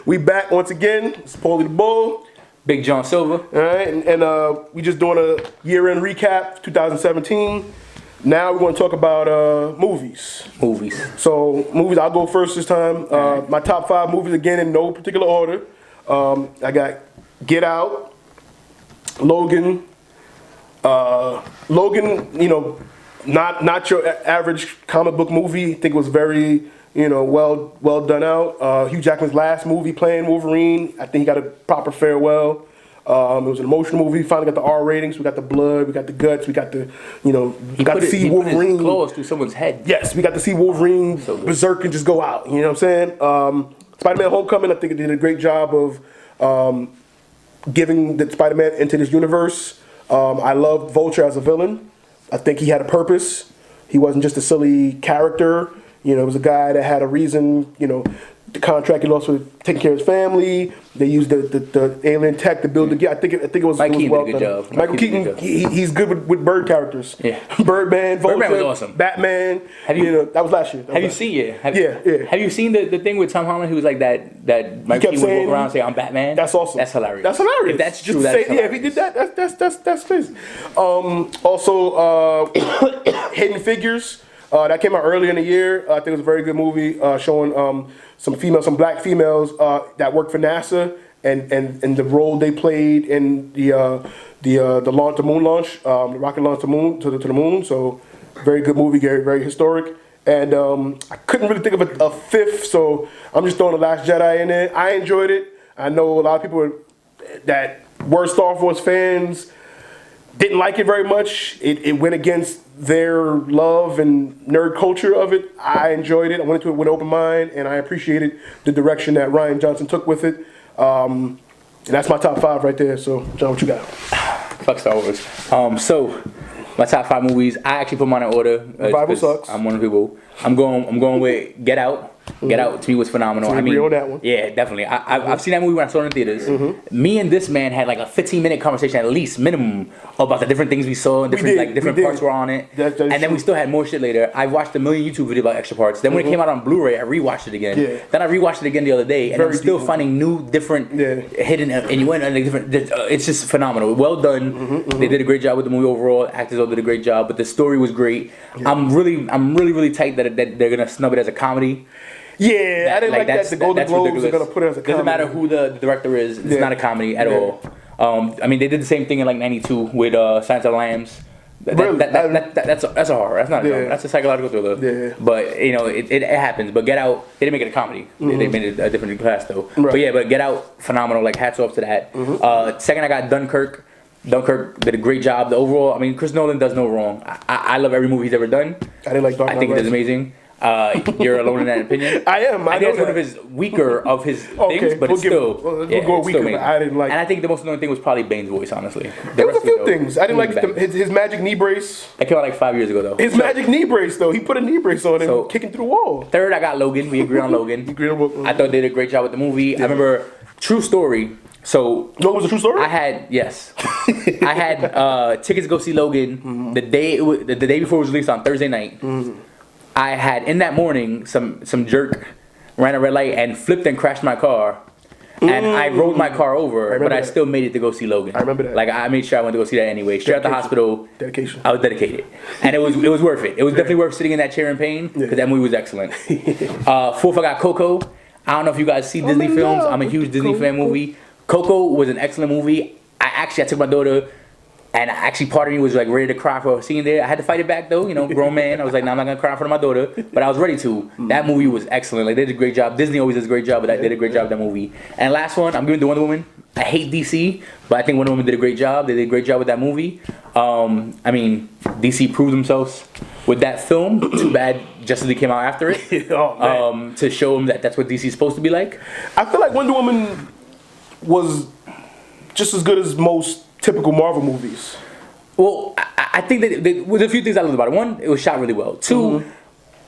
We back once again. It's Paulie the Bull. Big John Silver. All right, and we just doing a year-end recap, 2017. Now we're going to talk about movies. So movies, I'll go first this time. My top 5 movies, again, in no particular order. I got Get Out, Logan. Logan, you know, not your average comic book movie. I think it was very, you know, well done out. Hugh Jackman's last movie playing Wolverine. I think he got a proper farewell. It was an emotional movie. Finally got the R ratings. We got the blood. We got the guts. We got the, you know, we got to see Wolverine. Put his claws through someone's head. Yes, we got to see Wolverine berserk and just go out. You know what I'm saying? Spider-Man: Homecoming. I think it did a great job of giving the Spider-Man into this universe. I loved Vulture as a villain. I think he had a purpose. He wasn't just a silly character. You know, it was a guy that had a reason, you know, the contract he lost with taking care of his family. They used the alien tech to build the. I think it was. Mike Keaton well did a good job. Michael Keaton, he's good with bird characters. Yeah. Birdman, Vulture, Birdman was awesome. Batman. Have you know, that was last year. Have you seen it? Yeah. Have you seen the thing with Tom Holland? Who was like that Mike Keaton would walk around and say, "I'm Batman." That's awesome. That's hilarious. That's hilarious. If that's true, hilarious. Yeah, if he did that, that's crazy. Also, Hidden Figures. That came out earlier in the year. I think it was a very good movie showing some black females that work for NASA and the role they played in the launch, the moon launch, the rocket launch to the moon. So very good movie, very historic. And I couldn't really think of a fifth, so I'm just throwing The Last Jedi in there. I enjoyed it. I know a lot of people that were Star Wars fans didn't like it very much. It went against their love and nerd culture of it. I enjoyed it. I went into it with an open mind, and I appreciated the direction that Rian Johnson took with it. And that's my top 5 right there. So, John, what you got? Fuck Star Wars. So my top 5 movies. I actually put mine in order. Bible sucks. I'm one of the people. I'm going with Get Out. Get Out to me was phenomenal. So agree on that one. Yeah, definitely. I've seen that movie when I saw it in theaters. Me and this man had like a 15-minute conversation at least minimum about the different things we saw and different parts were on it. That is and then true. we still had more shit later. I watched a million YouTube videos about extra parts. Then when it came out on Blu-ray, I rewatched it again. Yeah. Then I rewatched it again the other day, and I'm still finding new, different, hidden innuendo. It's just phenomenal. Well done. They did a great job with the movie overall. Actors all did a great job, but the story was great. Yeah. I'm really tight that they're gonna snub it as a comedy. Yeah, I didn't like that. The Golden Globes are gonna put it as a comedy. Doesn't matter who the director is. It's not a comedy at all. I mean, they did the same thing in like '92 with Silence of the Lambs. That's a horror. That's not a drama. That's a psychological thriller. Yeah. But you know, it happens. But Get Out, they didn't make it a comedy. They made it a different class though. Right. But Get Out, phenomenal. Like hats off to that. Second, I got Dunkirk. Dunkirk did a great job. The overall, I mean, Chris Nolan does no wrong. I love every movie he's ever done. I didn't like Dark Knight. I think he does amazing. You're alone in that opinion. I am. I think it's one of his weaker of his things, but it's still. We'll go weaker. But I didn't like. And I think the most annoying thing was probably Bane's voice. Honestly, there was a few things I didn't like. His magic knee brace. That came out like 5 years ago though. His magic knee brace though. He put a knee brace on and kicking through the wall. Third, I got Logan. We agree on Logan. I thought they did a great job with the movie. Yeah. I remember true story. So Logan was a true story. I had tickets to go see Logan the day before it was released on Thursday night. I had in that morning some jerk ran a red light and flipped and crashed my car, and I rolled my car over, but I still made it to go see Logan. I remember that. Like I made sure I went to go see that anyway. Straight out the hospital. Dedication. I was dedicated, and it was worth it. It was definitely worth sitting in that chair in pain because that movie was excellent. Fourth, I got Coco. I don't know if you guys see Disney films. I'm a huge Disney fan movie. Coco was an excellent movie. I took my daughter. And actually, part of me was like ready to cry for seeing it. I had to fight it back though, you know, grown man. I was like, no, I'm not gonna cry in front of my daughter, but I was ready to. That movie was excellent. Like they did a great job. Disney always does a great job, but they did a great job with that movie. And last one, I'm giving to Wonder Woman. I hate DC, but I think Wonder Woman did a great job. They did a great job with that movie. I mean, DC proved themselves with that film. Too bad Justice League came out after it to show them that that's what DC is supposed to be like. I feel like Wonder Woman was just as good as most typical Marvel movies. Well, I think that there was a few things I loved about it. One, it was shot really well. Two,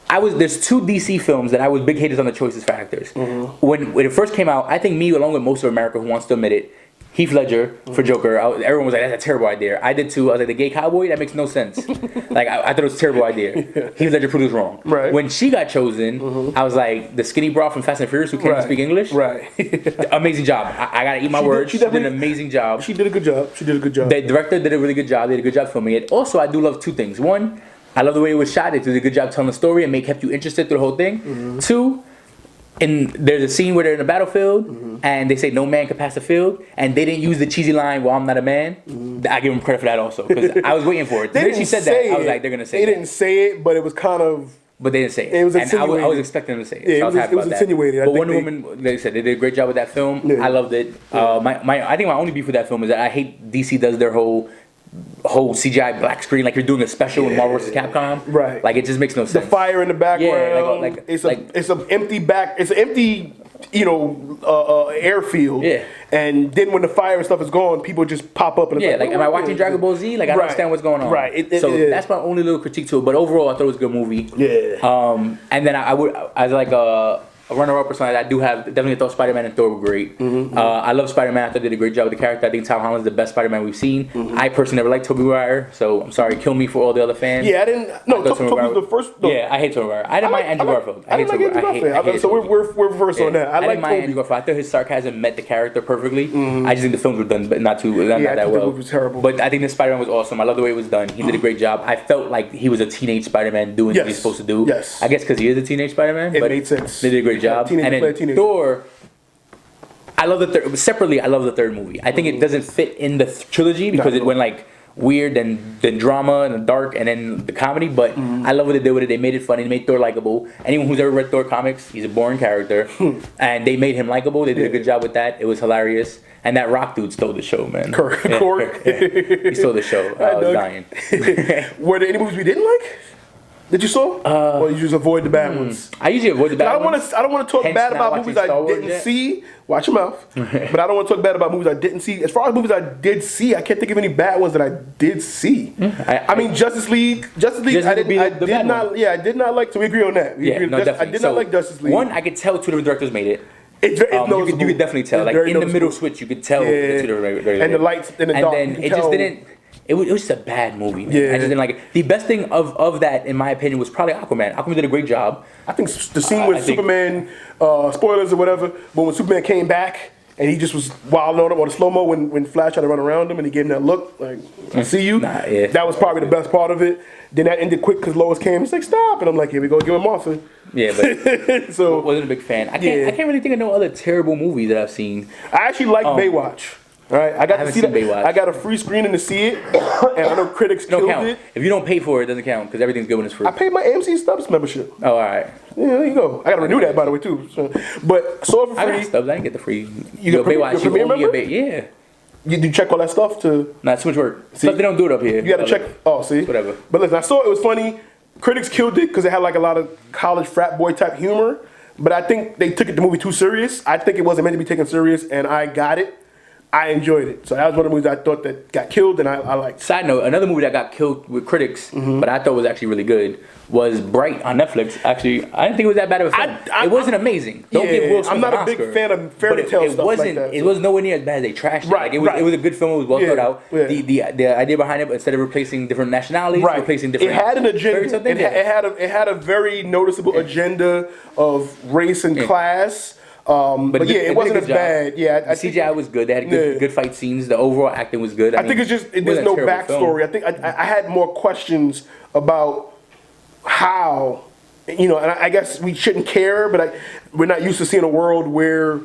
there's 2 DC films that I was big haters on the choices for actors. When it first came out, I think me, along with most of America who wants to admit it, Heath Ledger for Joker. Everyone was like, "That's a terrible idea." I did too. I was like, "The gay cowboy? That makes no sense." Like I thought it was a terrible idea. Heath Ledger proved us wrong. Right. When she got chosen, I was like, the skinny bra from Fast and Furious who can't speak English. Right. Amazing job. I gotta eat my words. She did an amazing job. She did a good job. The director did a really good job. They did a good job filming it. Also, I do love two things. One, I love the way it was shot. They did a good job telling the story and kept you interested through the whole thing. Two, there's a scene where they're in a battlefield and they say no man can pass the field, and they didn't use the cheesy line, "Well, I'm not a man." I give them credit for that also, because I was waiting for it. The minute she said that, I was like, they're gonna say They didn't say it, but it was kind of. But they didn't say it. It was and insinuated. I was expecting them to say it. Yeah, so I was happy it was about insinuated. that. But Wonder Woman, like I said, they did a great job with that film. Yeah. I loved it. I think my only beef with that film is that I hate DC does their whole CGI black screen, like you're doing a special in Marvel vs. Capcom. Right. Like it just makes no sense. The fire in the background. like it's an empty airfield. Yeah. And then when the fire and stuff is gone, people just pop up and it's am I watching Dragon Ball Z? Like I don't understand what's going on. Right. So that's my only little critique to it. But overall, I thought it was a good movie. Yeah. And then I would, as like a runner-up or something, I do have definitely thought Spider-Man and Thor were great. I love Spider-Man. I thought they did a great job with the character. I think Tom Holland's the best Spider-Man we've seen. I personally never liked Tobey Maguire, so I'm sorry, kill me for all the other fans. Yeah, I didn't. No, Tobey's the first. No. Yeah, I hate Tobey Maguire. I didn't mind Andrew Garfield. I didn't like Andrew Garfield. So we're reversed on that. I didn't mind Andrew Garfield. I thought his sarcasm met the character perfectly. I just think the films were done, but not that well. The movie was terrible. But I think the Spider-Man was awesome. I love the way it was done. He did a great job. I felt like he was a teenage Spider-Man doing what he's supposed to do. Yes. I guess because he is a teenage Spider-Man. It but made sense. They did a great job. And then Thor, I love the third. Separately, I love the third movie. I think it doesn't fit in the trilogy because it went like weird and then drama and dark and then the comedy. But I love what they did with it. They made it funny. They made Thor likable. Anyone who's ever read Thor comics, he's a boring character, and they made him likable. They did a good job with that. It was hilarious. And that Rock dude stole the show, man. Correct. He stole the show. I was dying. Were there any movies we didn't like that you saw? Or you just avoid the bad ones? I usually avoid the bad ones. I don't want to talk bad about movies I didn't see. Watch your mouth. But I don't want to talk bad about movies I didn't see. As far as movies I did see, I can't think of any bad ones that I did see. I mean, Justice League. I did not like. So we agree on that. I did not like Justice League. One, I could tell two different directors made it. You could definitely tell. Like in the middle switch, you could tell the two different directors. And the lights in the dark. And then it just didn't. It was just a bad movie, man. I just didn't like it. The best thing of that, in my opinion, was probably Aquaman. Aquaman did a great job. I think the scene with Superman, spoilers or whatever, but when Superman came back and he just was wilding on him, or the slow-mo when Flash tried to run around him and he gave him that look, like, I see you. That was probably the best part of it. Then that ended quick because Lois came. He's like, stop. And I'm like, here we go, give him Martha. Yeah, but so wasn't a big fan. I can't really think of no other terrible movie that I've seen. I actually like Baywatch. All right, I got to see that. Baywatch. I got a free screening to see it, and I know critics killed it. If you don't pay for it, it doesn't count because everything's good when it's free. I paid my AMC Stubs membership. Oh, all right. Yeah, there you go. I got to renew that, by the way, too. So, but saw it for free. I got Stubs. I didn't get the free. You got Baywatch. You member? Yeah. You check all that stuff to? Nah, too much work. Stuff they don't do it up here. You got to check. Oh, see. Whatever. But listen, I saw it was funny. Critics killed it because it had like a lot of college frat boy type humor. But I think they took the movie too serious. I think it wasn't meant to be taken serious, and I got it. I enjoyed it. So that was one of the movies I thought that got killed, and I liked. Side note, another movie that got killed with critics, but I thought was actually really good, was Bright on Netflix. Actually, I didn't think it was that bad of a film. It wasn't amazing. Don't give Will Smith I'm not an a big Oscar, fan of fairy tale stuff like that. It was nowhere near as bad as they trashed it. Like, it was a good film. It was well thought out. Yeah. The idea behind it, instead of replacing different nationalities, replacing different. It had an agenda. It had a very noticeable agenda of race and class. But yeah, it wasn't as bad. Yeah, the CGI was good. They had good fight scenes. The overall acting was good. I think it's just there's no backstory. I think I had more questions about how, and I guess we shouldn't care, but we're not used to seeing a world where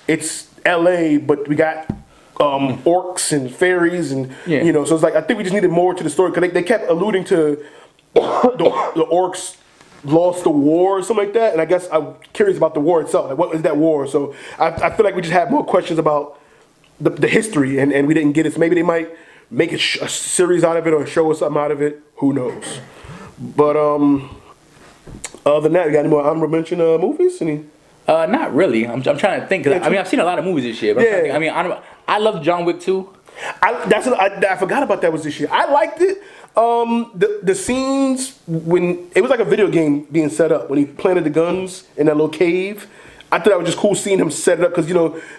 it's L.A., but we got orcs and fairies and so it's like I think we just needed more to the story because they kept alluding to the orcs lost the war or something like that, and I guess I'm curious about the war itself. Like, what is that war? So I feel like we just had more questions about the history, and we didn't get it. So maybe they might make a series out of it or a show or something out of it. Who knows? But other than that, you got any more honorable mention movies? Not really. I'm trying to think. Cause I've seen a lot of movies this year. But I love John Wick 2. I forgot about that was this year. I liked it. The scenes when it was like a video game being set up when he planted the guns in that little cave. I thought that was just cool seeing him set it up because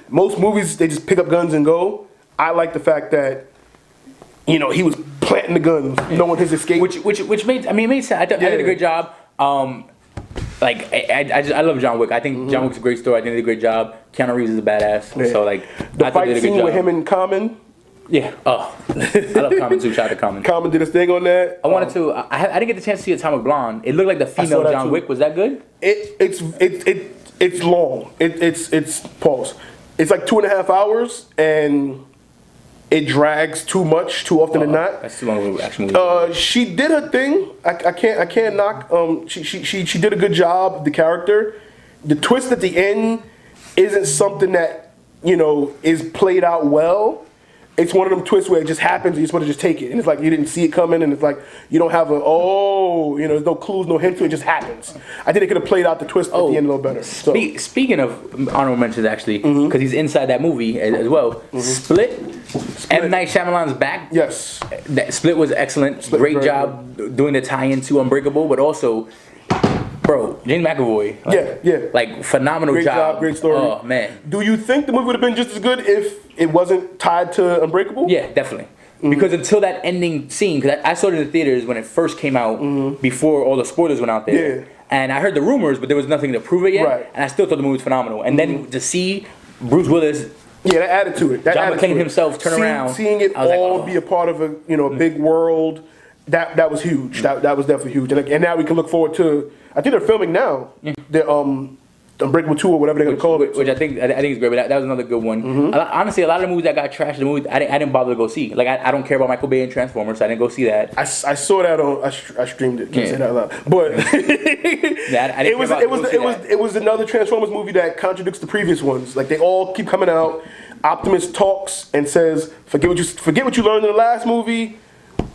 most movies they just pick up guns and go. I like the fact that, you know, he was planting the guns, knowing his escape. Which made, I mean, it made sense. I did a great job. Like I love John Wick. I think John Wick's a great story. I think they did a great job. Keanu Reeves is a badass. Yeah. So like The I think they fight did a good scene job. with him and Common. Yeah. Oh, I love Common too. Shout out to Common. Common did his thing on that. I wanted to. I didn't get the chance to see Atomic Blonde. It looked like the female that John too. Wick. Was that good? It's long. It's pause. It's like 2.5 hours, and it drags too much too often than not. That's too long of an action movie. She did her thing. I can't knock. She did a good job of the character. The twist at the end isn't something that, you know, is played out well. It's one of them twists where it just happens and you're supposed to just take it. And it's like you didn't see it coming, and it's like you don't have there's no clues, no hints to it, it just happens. I think it could have played out the twist at the end a little better. So. Speaking of honorable mentions, actually, because he's inside that movie as well. Split. M. Night Shyamalan's back. Yes. That Split was excellent. Great job doing the tie-in to Unbreakable, but also, bro, James McAvoy. Like phenomenal Great job, great story. Oh man. Do you think the movie would have been just as good if it wasn't tied to Unbreakable? Yeah, definitely. Because until that ending scene, because I saw it in the theaters when it first came out, before all the spoilers went out there. Yeah. And I heard the rumors, but there was nothing to prove it yet. Right. And I still thought the movie was phenomenal. And then to see Bruce Willis, Yeah, that added to it. That John added McClane to it. himself turn around, Seeing it I was like, all oh. be a part of a big world, that was huge. That was definitely huge. And now we can look forward to. I think they're filming now. The Unbreakable 2 or whatever they're gonna call it. which I think is great, but that was another good one. Honestly, a lot of the movies that got trashed, the movies I didn't bother to go see. Like I don't care about Michael Bay and Transformers, so I didn't go see that. I saw that on. I streamed it. Can't say that out loud. But I didn't it was another Transformers movie that contradicts the previous ones. Like they all keep coming out. Optimus talks and says, "Forget what you learned in the last movie.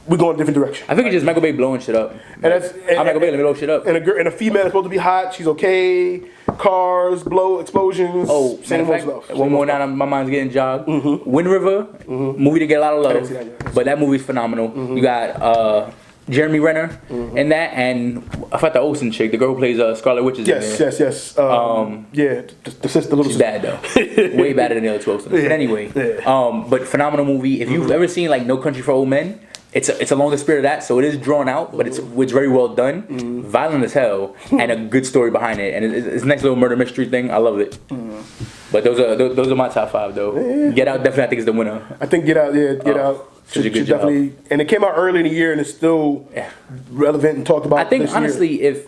We're going a different direction." I think it's just Michael Bay blowing shit up. I'm Michael Bay, let me blow shit up. And a female is supposed to be hot. She's okay. Cars, blow, explosions. Oh, same matter of fact, one more now, my mind's getting jogged. Wind River, movie to get a lot of love, see that yet. but that movie's phenomenal. You got Jeremy Renner in that, and I forgot the Olsen chick, the girl who plays Scarlet Witch is in there. Yes. Yeah, the sister, the little She's sister. bad though, way better than the other two Olsen. But anyway, but phenomenal movie. If you've ever seen like No Country for Old Men, it's along the spirit of that, so it is drawn out, but it's very well done, violent as hell, and a good story behind it, and it's a nice little murder mystery thing. I love it. But those are my top 5 though. Get Out definitely I think is the winner. I think Get Out. Get Out. Such a good should definitely, and it came out early in the year, and it's still relevant and talked about. I think this year. honestly, if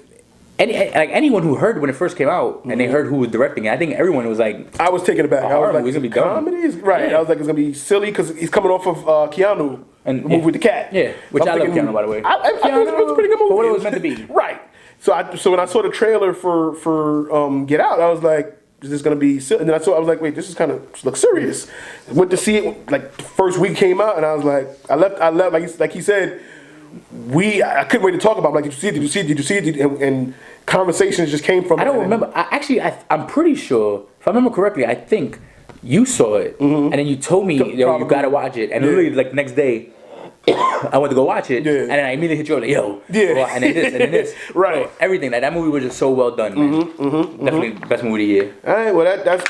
anyone who heard when it first came out and they heard who was directing it, I think everyone was like, I was taken aback. I was like, movie's gonna be dumb. comedies, right? Yeah. I was like, it's gonna be silly because he's coming off of Keanu And- the movie with the cat. Yeah, which So I'm I love thinking- Keanu, by the way. I think it was a pretty good movie For what it was meant to be. right? So when I saw the trailer for Get Out, I was like, is this gonna be silly? And then I was like, wait, this is kind of looks serious. Went to see it like the first week came out, and I was like, I left like he said. I couldn't wait to talk about it. Like, did you see it? And conversations just came from it. I don't remember. I'm pretty sure, if I remember correctly, I think you saw it, and then you told me, yo, you gotta watch it. And literally, like, the next day, I went to go watch it, and then I immediately hit you up, like, yo, and then this, and then this. Right. So, everything. That movie was just so well done, man. Definitely best movie of the year. All right, well, that's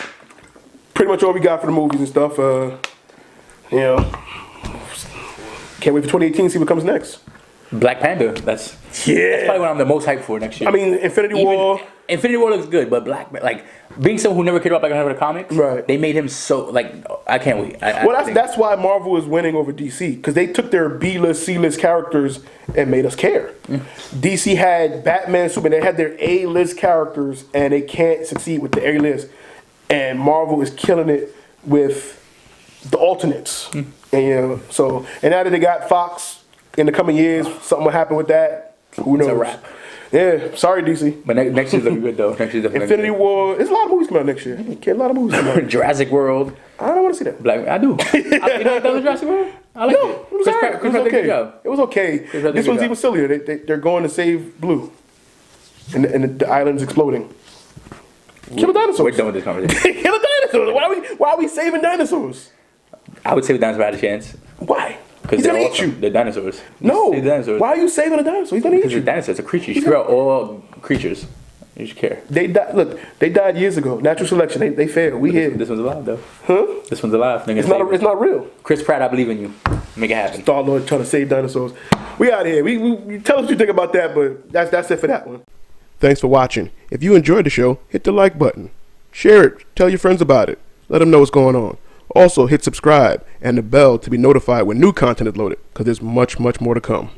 pretty much all we got for the movies and stuff. Can't wait for 2018 to see what comes next. Black Panther. That's probably what I'm the most hyped for next year. I mean, Infinity War looks good, but being someone who never cared about Black Panther comics, Right. they made him so, I can't wait. That's why Marvel is winning over DC, because they took their B-list, C-list characters and made us care. DC had Batman, Superman, they had their A-list characters, and they can't succeed with the A-list. And Marvel is killing it with the alternates. And and now that they got Fox in the coming years, something will happen with that. Who knows? a wrap. Yeah, sorry DC. But next year's looking good though. Next year's definitely Infinity War. There's a lot of movies coming out next year. A lot of movies coming out. Jurassic World. I don't want to see that. I do. You know that was Jurassic World? I like No, it. it was alright. It was Chris Pratt did a good okay. job. It was okay. Pratt did a This good one's job. even sillier. They're going to save Blue, and the island's exploding. Kill the dinosaurs. We're done with this conversation. Kill the dinosaurs. Why are we saving dinosaurs? I would say the dinosaur had a chance. Why? Because He's they're gonna eat awesome. you. They're dinosaurs. No. They're dinosaurs. Why are you saving a dinosaur? He's gonna eat Because you. it's a dinosaur. It's a creature. You screw out all creatures. You should care. They died. Look, they died years ago. Natural selection. They failed. We here. This one's alive though. Huh? This one's alive. Nigga, It's not real. Chris Pratt, I believe in you. Make it happen. Star Lord trying to save dinosaurs. We out here. We tell us what you think about that, but that's it for that one. Thanks for watching. If you enjoyed the show, hit the like button. Share it. Tell your friends about it. Let them know what's going on. Also, hit subscribe and the bell to be notified when new content is loaded, because there's much, much more to come.